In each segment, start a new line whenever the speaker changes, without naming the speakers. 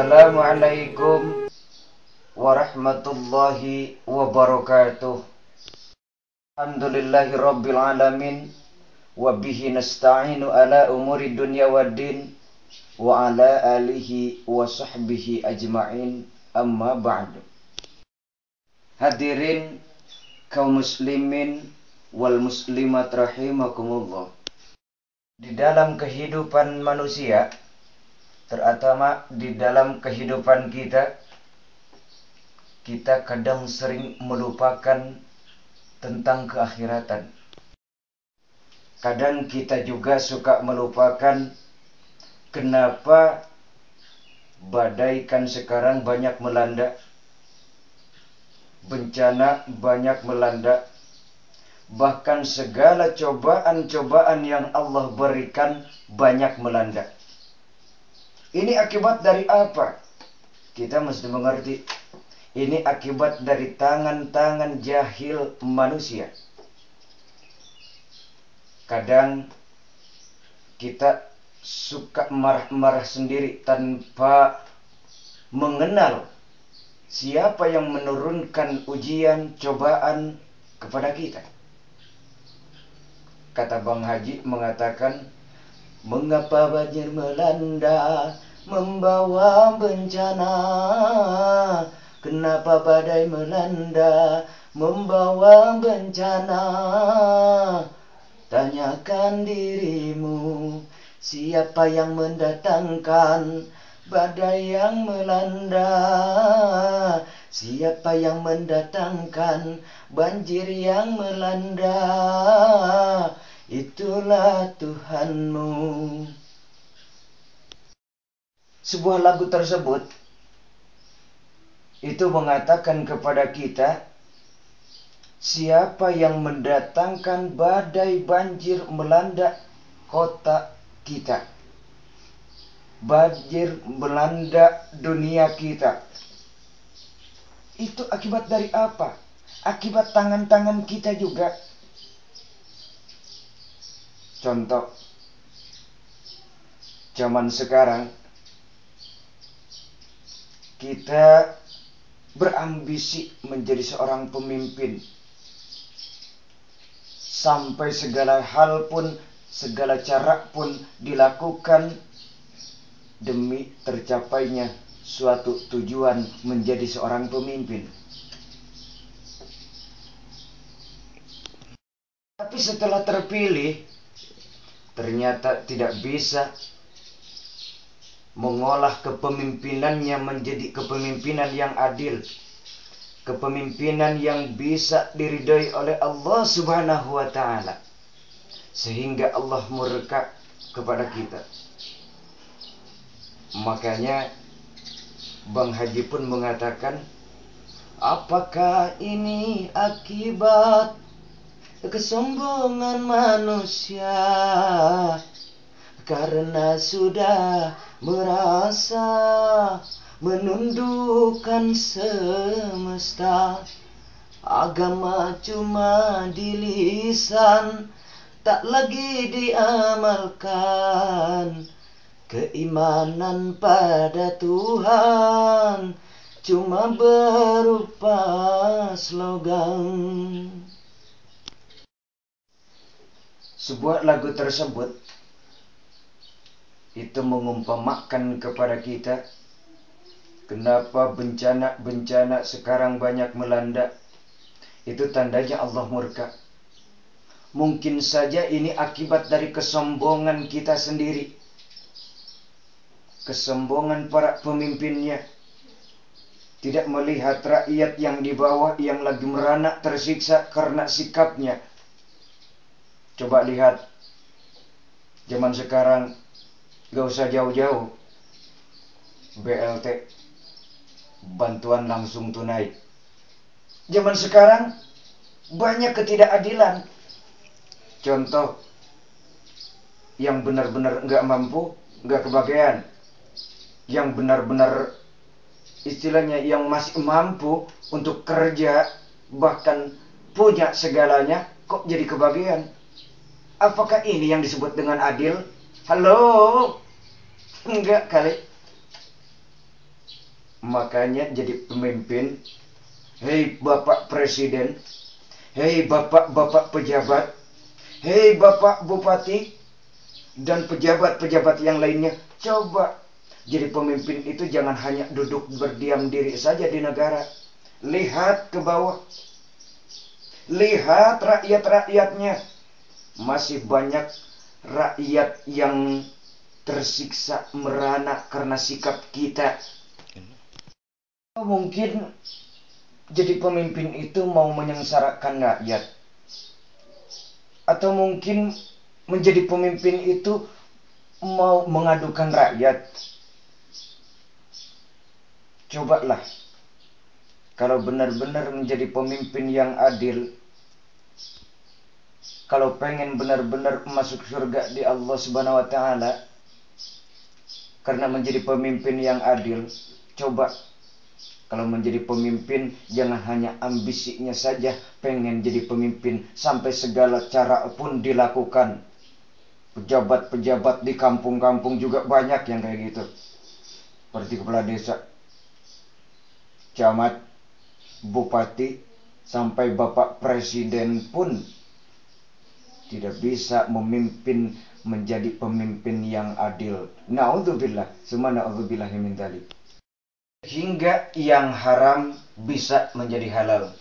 Assalamualaikum warahmatullahi wabarakatuh. Alhamdulillahi rabbil alamin. Wabihi nasta'inu ala umuri dunya waddin. Wa ala alihi wa sahbihi ajma'in. Amma ba'du. Hadirin kaum muslimin wal muslimat rahimakumullah. Di dalam kehidupan manusia, terutama di dalam kehidupan kita kadang sering melupakan tentang keakhiratan. Kadang kita juga suka melupakan kenapa badai kan sekarang banyak melanda, bencana banyak melanda, bahkan segala cobaan-cobaan yang Allah berikan banyak melanda. Ini akibat dari apa? Kita mesti mengerti. Ini akibat dari tangan-tangan jahil manusia. Kadang kita suka marah-marah sendiri tanpa mengenal siapa yang menurunkan ujian, cobaan kepada kita. Kata Bang Haji mengatakan, mengapa banjir melanda membawa bencana? Kenapa badai melanda membawa bencana? Tanyakan dirimu, siapa yang mendatangkan badai yang melanda? Siapa yang mendatangkan banjir yang melanda? Itulah Tuhanmu. Sebuah lagu tersebut itu mengatakan kepada kita, siapa yang mendatangkan badai banjir melanda kota kita, banjir melanda dunia kita, itu akibat dari apa? Akibat tangan-tangan kita juga. Contoh, zaman sekarang kita berambisi menjadi seorang pemimpin. Sampai segala hal pun, segala cara pun dilakukan demi tercapainya suatu tujuan menjadi seorang pemimpin. Tapi setelah terpilih, ternyata tidak bisa mengolah kepemimpinannya menjadi kepemimpinan yang adil, kepemimpinan yang bisa diridhoi oleh Allah Subhanahu wa ta'ala, sehingga Allah murka kepada kita. Makanya Bang Haji pun mengatakan, apakah ini akibat kesombongan manusia? Karena sudah merasa menundukkan semesta. Agama cuma di lisan, tak lagi diamalkan. Keimanan pada Tuhan cuma berupa slogan. Sebuah lagu tersebut itu mengumpamakan kepada kita, kenapa bencana-bencana sekarang banyak melanda. Itu tandanya Allah murka. Mungkin saja ini akibat dari kesombongan kita sendiri, kesombongan para pemimpinnya, tidak melihat rakyat yang di bawah yang lagi merana tersiksa karena sikapnya. Coba lihat zaman sekarang, gak usah jauh-jauh, BLT, bantuan langsung tunai. Zaman sekarang banyak ketidakadilan. Contoh, yang benar-benar gak mampu, gak kebagian. Yang benar-benar istilahnya yang masih mampu untuk kerja, bahkan punya segalanya, kok jadi kebagian? Apakah ini yang disebut dengan adil? Halo? Enggak kali. Makanya jadi pemimpin, hei Bapak Presiden, hei Bapak-bapak pejabat, hei Bapak Bupati, dan pejabat-pejabat yang lainnya, coba jadi pemimpin itu jangan hanya duduk berdiam diri saja di negara. Lihat ke bawah, lihat rakyat-rakyatnya. Masih banyak rakyat yang tersiksa merana karena sikap kita. Mungkin jadi pemimpin itu mau menyengsarakan rakyat, atau mungkin menjadi pemimpin itu mau mengadukan rakyat. Cobalah, kalau benar-benar menjadi pemimpin yang adil, kalau pengen benar-benar masuk surga di Allah Subhanahu wa Ta'ala, karena menjadi pemimpin yang adil, coba kalau menjadi pemimpin jangan hanya ambisinya saja pengen jadi pemimpin, sampai segala cara pun dilakukan. Pejabat-pejabat di kampung-kampung juga banyak yang kayak gitu. Seperti kepala desa, camat, bupati, sampai Bapak Presiden pun tidak bisa memimpin menjadi pemimpin yang adil. Na'udzubillah, summa na'udzubillahi min dzalik. Hingga yang haram bisa menjadi halal,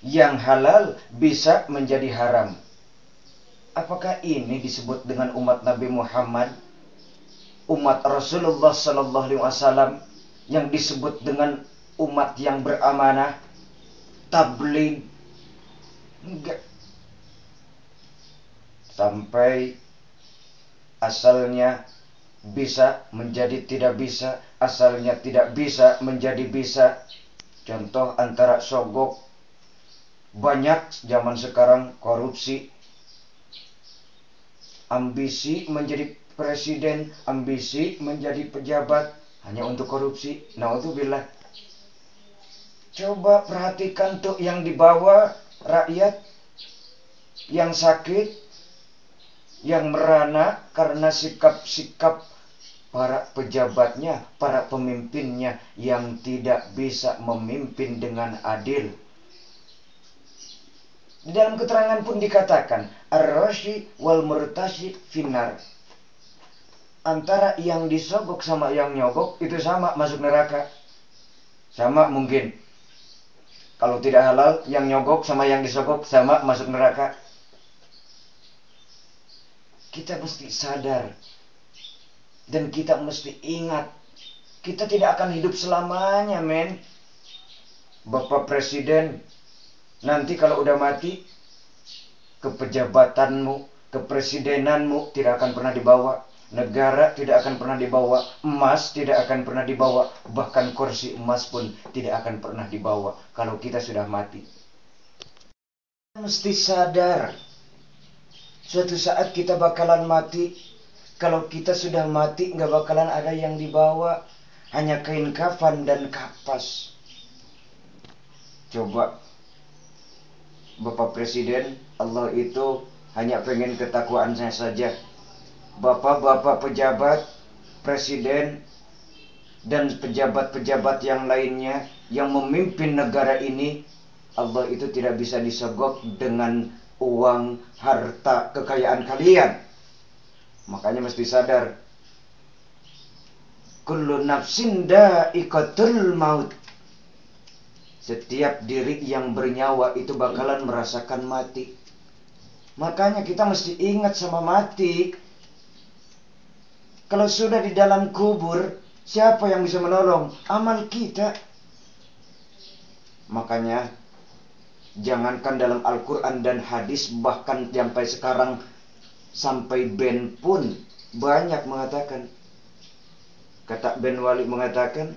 yang halal bisa menjadi haram. Apakah ini disebut dengan umat Nabi Muhammad, umat Rasulullah Sallallahu Alaihi Wasallam, yang disebut dengan umat yang beramanah, tabligh? Enggak. Sampai asalnya bisa menjadi tidak bisa, asalnya tidak bisa menjadi bisa. Contoh antara sogok, banyak zaman sekarang korupsi, ambisi menjadi presiden, ambisi menjadi pejabat hanya untuk korupsi. Naudzubillah. Coba perhatikan tuh yang di bawah, rakyat yang sakit, yang merana karena sikap-sikap para pejabatnya, para pemimpinnya yang tidak bisa memimpin dengan adil. Di dalam keterangan pun dikatakan, ar-rashi wal murtashi finnar. Antara yang disogok sama yang nyogok itu sama, masuk neraka. Sama mungkin. Kalau tidak halal, yang nyogok sama yang disogok sama, masuk neraka. Kita mesti sadar. Dan kita mesti ingat, kita tidak akan hidup selamanya, men. Bapak Presiden, nanti kalau udah mati, kepejabatanmu, kepresidenanmu tidak akan pernah dibawa. Negara tidak akan pernah dibawa. Emas tidak akan pernah dibawa. Bahkan kursi emas pun tidak akan pernah dibawa kalau kita sudah mati. Mesti sadar, suatu saat kita bakalan mati. Kalau kita sudah mati, nggak bakalan ada yang dibawa. Hanya kain kafan dan kapas. Coba, Bapak Presiden, Allah itu hanya pengen ketakwaannya saja. Bapak-bapak pejabat, presiden, dan pejabat-pejabat yang lainnya yang memimpin negara ini, Allah itu tidak bisa disogok dengan uang, harta, kekayaan kalian. Makanya mesti sadar, kullu nafsin dha'iqatul maut. Setiap diri yang bernyawa itu bakalan merasakan mati. Makanya kita mesti ingat sama mati. Kalau sudah di dalam kubur, siapa yang bisa menolong? Amal kita. Makanya jangankan dalam Al-Quran dan hadis, bahkan sampai sekarang, sampai band pun banyak mengatakan. Kata Ben Wali mengatakan,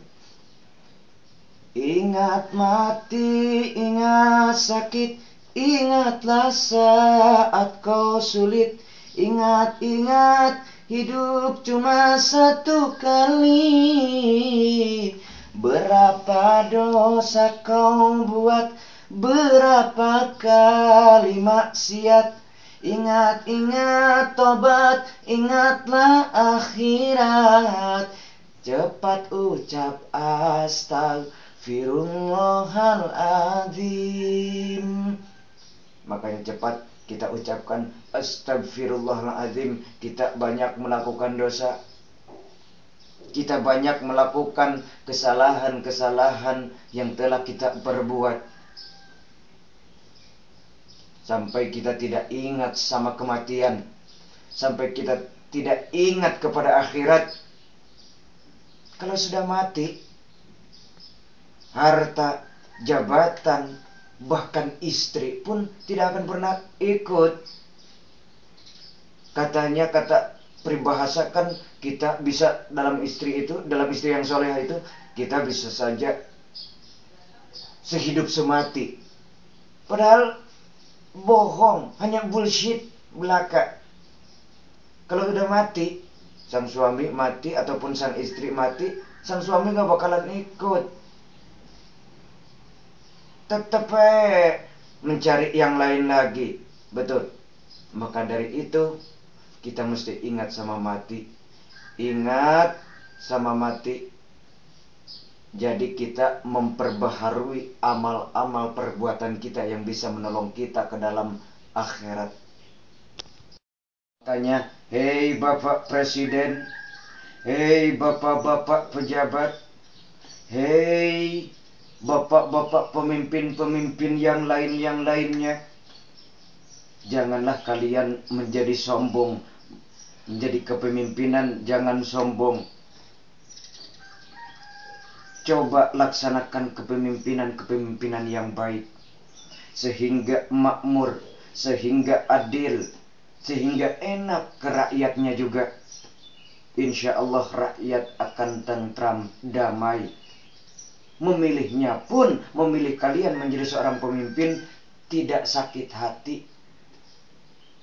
ingat mati, ingat sakit, ingatlah saat kau sulit. Ingat-ingat, hidup cuma satu kali. Berapa dosa kau buat, berapa kali maksiat. Ingat-ingat tobat, ingatlah akhirat. cepat ucap astagfirullahaladzim. Makanya cepat kita ucapkan astagfirullahaladzim. Kita banyak melakukan dosa, kita banyak melakukan kesalahan-kesalahan yang telah kita perbuat, sampai kita tidak ingat sama kematian, sampai kita tidak ingat kepada akhirat. Kalau sudah mati, harta, jabatan, bahkan istri pun tidak akan pernah ikut. Katanya, kata peribahasa kan, kita bisa dalam istri itu, dalam istri yang solehah itu, kita bisa saja sehidup semati. Padahal bohong, hanya bullshit belaka. Kalau udah mati, sang suami mati ataupun sang istri mati, sang suami gak bakalan ikut. Tetap mencari yang lain lagi. Betul. Maka dari itu kita mesti ingat sama mati. Ingat sama mati. Jadi kita memperbaharui amal-amal perbuatan kita yang bisa menolong kita ke dalam akhirat. Makanya, hei Bapak Presiden, hei Bapak-bapak pejabat, hei Bapak-bapak pemimpin-pemimpin yang lainnya, janganlah kalian menjadi sombong. Menjadi kepemimpinan jangan sombong. Coba laksanakan kepemimpinan yang baik, sehingga makmur, sehingga adil, sehingga enak ke rakyatnya juga. Insya Allah rakyat akan tentram, damai. Memilihnya pun, memilih kalian menjadi seorang pemimpin, tidak sakit hati,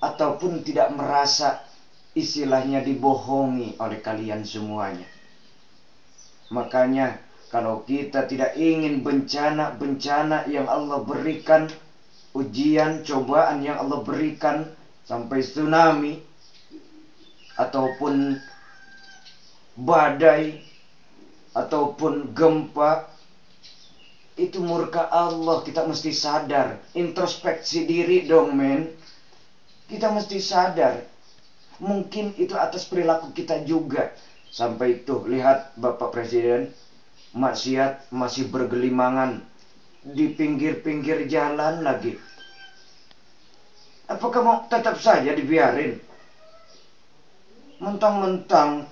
ataupun tidak merasa istilahnya dibohongi oleh kalian semuanya. Makanya kalau kita tidak ingin bencana-bencana yang Allah berikan, ujian, cobaan yang Allah berikan, sampai tsunami, ataupun badai, ataupun gempa, itu murka Allah. Kita mesti sadar. Introspeksi diri dong men. Kita mesti sadar. Mungkin itu atas perilaku kita juga. Sampai itu, lihat Bapak Presiden, maksiat masih bergelimangan di pinggir-pinggir jalan lagi. Apakah mau tetap saja dibiarin? Mentang-mentang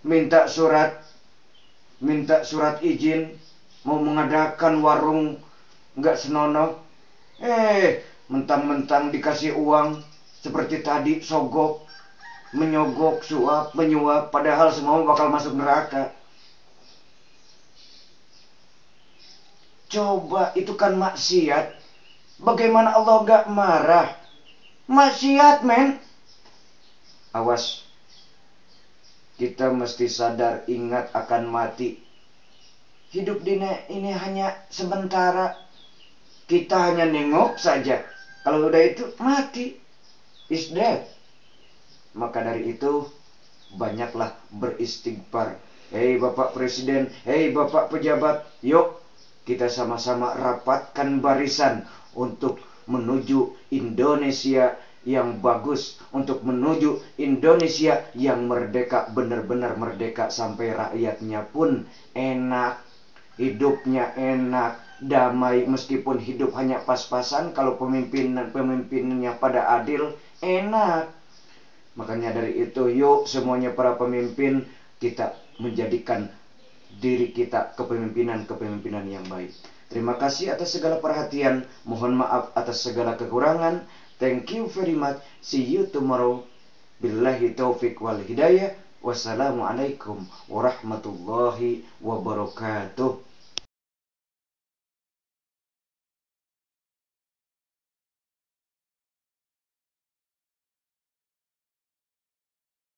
minta surat izin, mau mengadakan warung nggak senonoh. Mentang-mentang dikasih uang seperti tadi, sogok, menyogok, suap, menyuap, padahal semua bakal masuk neraka. Coba, itu kan maksiat. Bagaimana Allah gak marah? Maksiat men. Awas. Kita mesti sadar, ingat akan mati. Hidup ini hanya sementara. Kita hanya nengok saja. Kalau udah itu mati, is dead. Maka dari itu banyaklah beristighfar. Hei Bapak Presiden, hei Bapak pejabat, yuk kita sama-sama rapatkan barisan untuk menuju Indonesia yang bagus, untuk menuju Indonesia yang merdeka, benar-benar merdeka, sampai rakyatnya pun enak, hidupnya enak, damai. Meskipun hidup hanya pas-pasan, kalau pemimpinnya pada adil, enak. Makanya dari itu, yuk semuanya para pemimpin, kita menjadikan diri kita kepemimpinan yang baik. Terima kasih atas segala perhatian. Mohon maaf atas segala kekurangan. Thank you very much. See you tomorrow. Billahi taufiq wal hidayah. Wassalamualaikum warahmatullahi wabarakatuh.